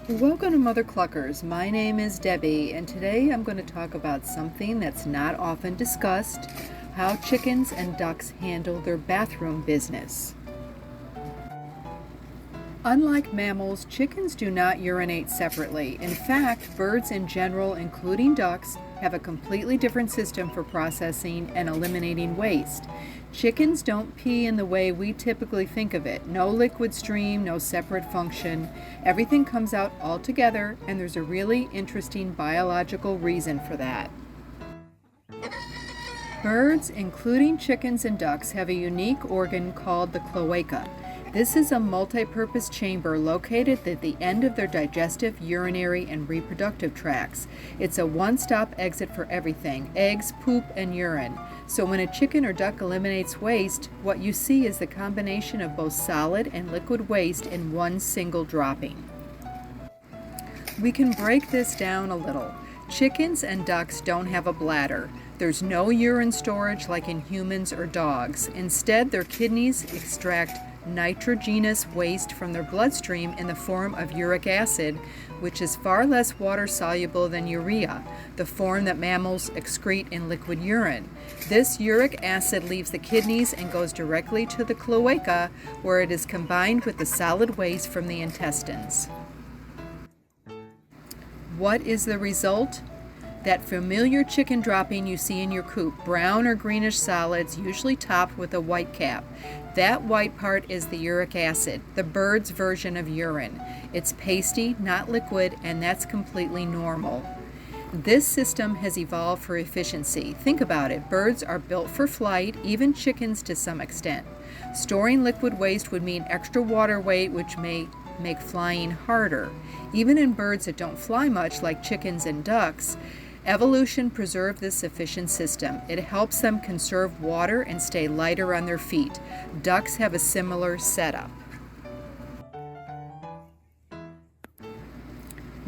Welcome to Mother Cluckers. My name is Debbie, and today I'm going to talk about something that's not often discussed: how chickens and ducks handle their bathroom business. Unlike mammals, chickens do not urinate separately. In fact, birds in general, including ducks, have a completely different system for processing and eliminating waste. Chickens don't pee in the way we typically think of it. No liquid stream, no separate function. Everything comes out all together, and there's a really interesting biological reason for that. Birds, including chickens and ducks, have a unique organ called the cloaca. This is a multi-purpose chamber located at the end of their digestive, urinary, and reproductive tracts. It's a one-stop exit for everything: eggs, poop, and urine. So when a chicken or duck eliminates waste, what you see is the combination of both solid and liquid waste in one single dropping. We can break this down a little. Chickens and ducks don't have a bladder. There's no urine storage like in humans or dogs. Instead, their kidneys extract nitrogenous waste from their bloodstream in the form of uric acid, which is far less water soluble than urea, the form that mammals excrete in liquid urine. This uric acid leaves the kidneys and goes directly to the cloaca, where it is combined with the solid waste from the intestines. What is the result? That familiar chicken dropping you see in your coop, brown or greenish solids, usually topped with a white cap. That white part is the uric acid, the bird's version of urine. It's pasty, not liquid, and that's completely normal. This system has evolved for efficiency. Think about it. Birds are built for flight, even chickens to some extent. Storing liquid waste would mean extra water weight, which may make flying harder. Even in birds that don't fly much, like chickens and ducks, evolution preserved this efficient system. It helps them conserve water and stay lighter on their feet. Ducks have a similar setup.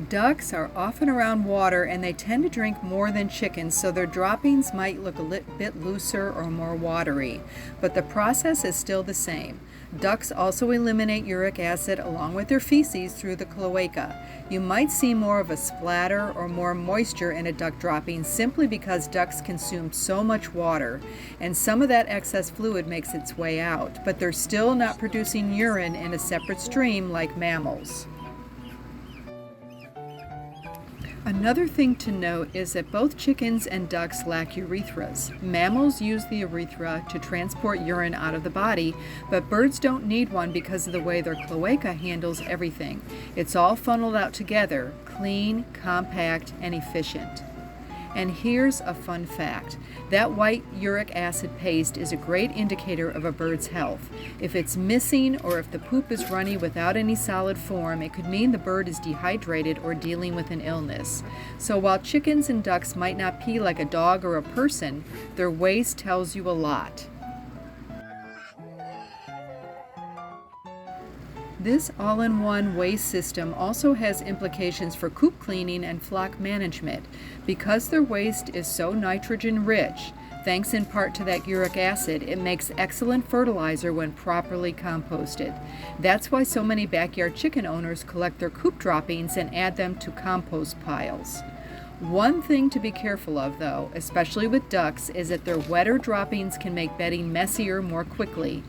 Ducks are often around water, and they tend to drink more than chickens, so their droppings might look a bit looser or more watery. But the process is still the same. Ducks also eliminate uric acid along with their feces through the cloaca. You might see more of a splatter or more moisture in a duck dropping simply because ducks consume so much water, and some of that excess fluid makes its way out, but they're still not producing urine in a separate stream like mammals. Another thing to note is that both chickens and ducks lack urethras. Mammals use the urethra to transport urine out of the body, but birds don't need one because of the way their cloaca handles everything. It's all funneled out together, clean, compact, and efficient. And here's a fun fact. That white uric acid paste is a great indicator of a bird's health. If it's missing, or if the poop is runny without any solid form, it could mean the bird is dehydrated or dealing with an illness. So while chickens and ducks might not pee like a dog or a person, their waste tells you a lot. This all-in-one waste system also has implications for coop cleaning and flock management. Because their waste is so nitrogen-rich, thanks in part to that uric acid, it makes excellent fertilizer when properly composted. That's why so many backyard chicken owners collect their coop droppings and add them to compost piles. One thing to be careful of, though, especially with ducks, is that their wetter droppings can make bedding messier more quickly.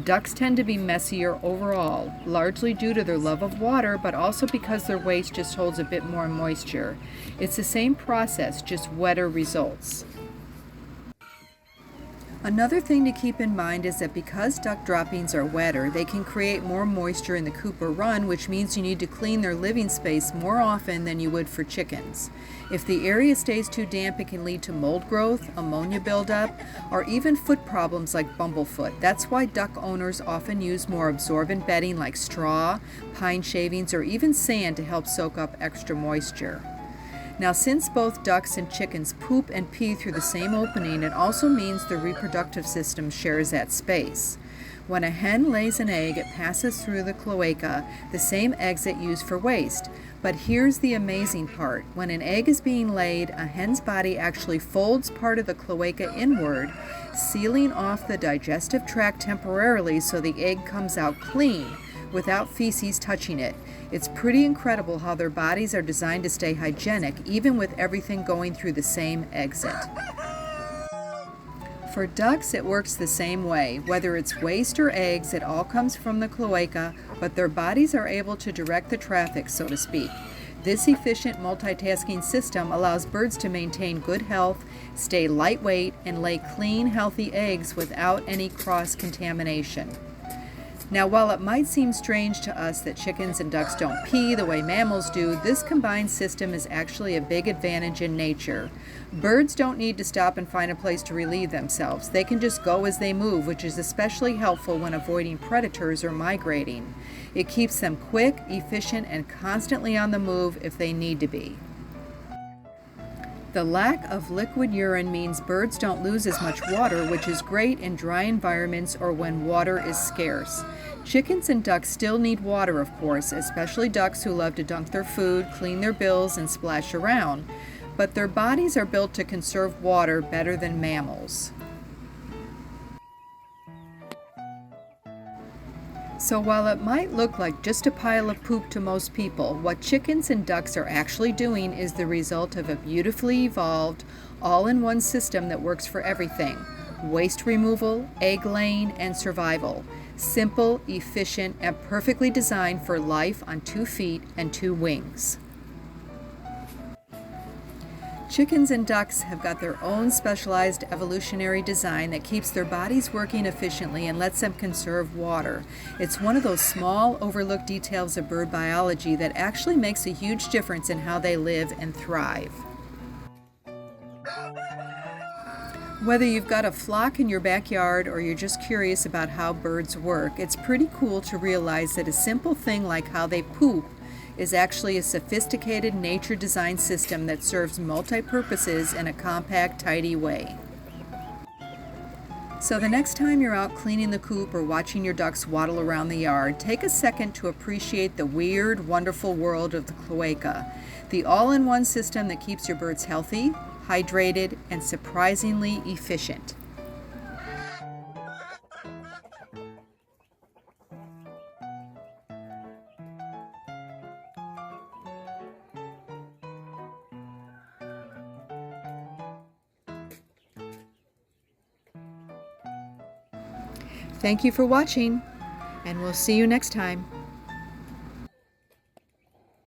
Ducks tend to be messier overall, largely due to their love of water, but also because their waste just holds a bit more moisture. It's the same process, just wetter results. Another thing to keep in mind is that because duck droppings are wetter, they can create more moisture in the coop or run, which means you need to clean their living space more often than you would for chickens. If the area stays too damp, it can lead to mold growth, ammonia buildup, or even foot problems like bumblefoot. That's why duck owners often use more absorbent bedding like straw, pine shavings, or even sand to help soak up extra moisture. Now, since both ducks and chickens poop and pee through the same opening, it also means the reproductive system shares that space. When a hen lays an egg, it passes through the cloaca, the same exit used for waste. But here's the amazing part. When an egg is being laid, a hen's body actually folds part of the cloaca inward, sealing off the digestive tract temporarily so the egg comes out clean, without feces touching it. It's pretty incredible how their bodies are designed to stay hygienic, even with everything going through the same exit. For ducks, it works the same way. Whether it's waste or eggs, it all comes from the cloaca, but their bodies are able to direct the traffic, so to speak. This efficient multitasking system allows birds to maintain good health, stay lightweight, and lay clean, healthy eggs without any cross-contamination. Now, while it might seem strange to us that chickens and ducks don't pee the way mammals do, this combined system is actually a big advantage in nature. Birds don't need to stop and find a place to relieve themselves. They can just go as they move, which is especially helpful when avoiding predators or migrating. It keeps them quick, efficient, and constantly on the move if they need to be. The lack of liquid urine means birds don't lose as much water, which is great in dry environments or when water is scarce. Chickens and ducks still need water, of course, especially ducks who love to dunk their food, clean their bills, and splash around. But their bodies are built to conserve water better than mammals. So while it might look like just a pile of poop to most people, what chickens and ducks are actually doing is the result of a beautifully evolved, all-in-one system that works for everything: waste removal, egg laying, and survival. Simple, efficient, and perfectly designed for life on 2 feet and 2 wings. Chickens and ducks have got their own specialized evolutionary design that keeps their bodies working efficiently and lets them conserve water. It's one of those small, overlooked details of bird biology that actually makes a huge difference in how they live and thrive. Whether you've got a flock in your backyard or you're just curious about how birds work, it's pretty cool to realize that a simple thing like how they poop is actually a sophisticated nature design system that serves multi-purposes in a compact, tidy way. So the next time you're out cleaning the coop or watching your ducks waddle around the yard, take a second to appreciate the weird, wonderful world of the cloaca, the all-in-one system that keeps your birds healthy, hydrated, and surprisingly efficient. Thank you for watching, and we'll see you next time.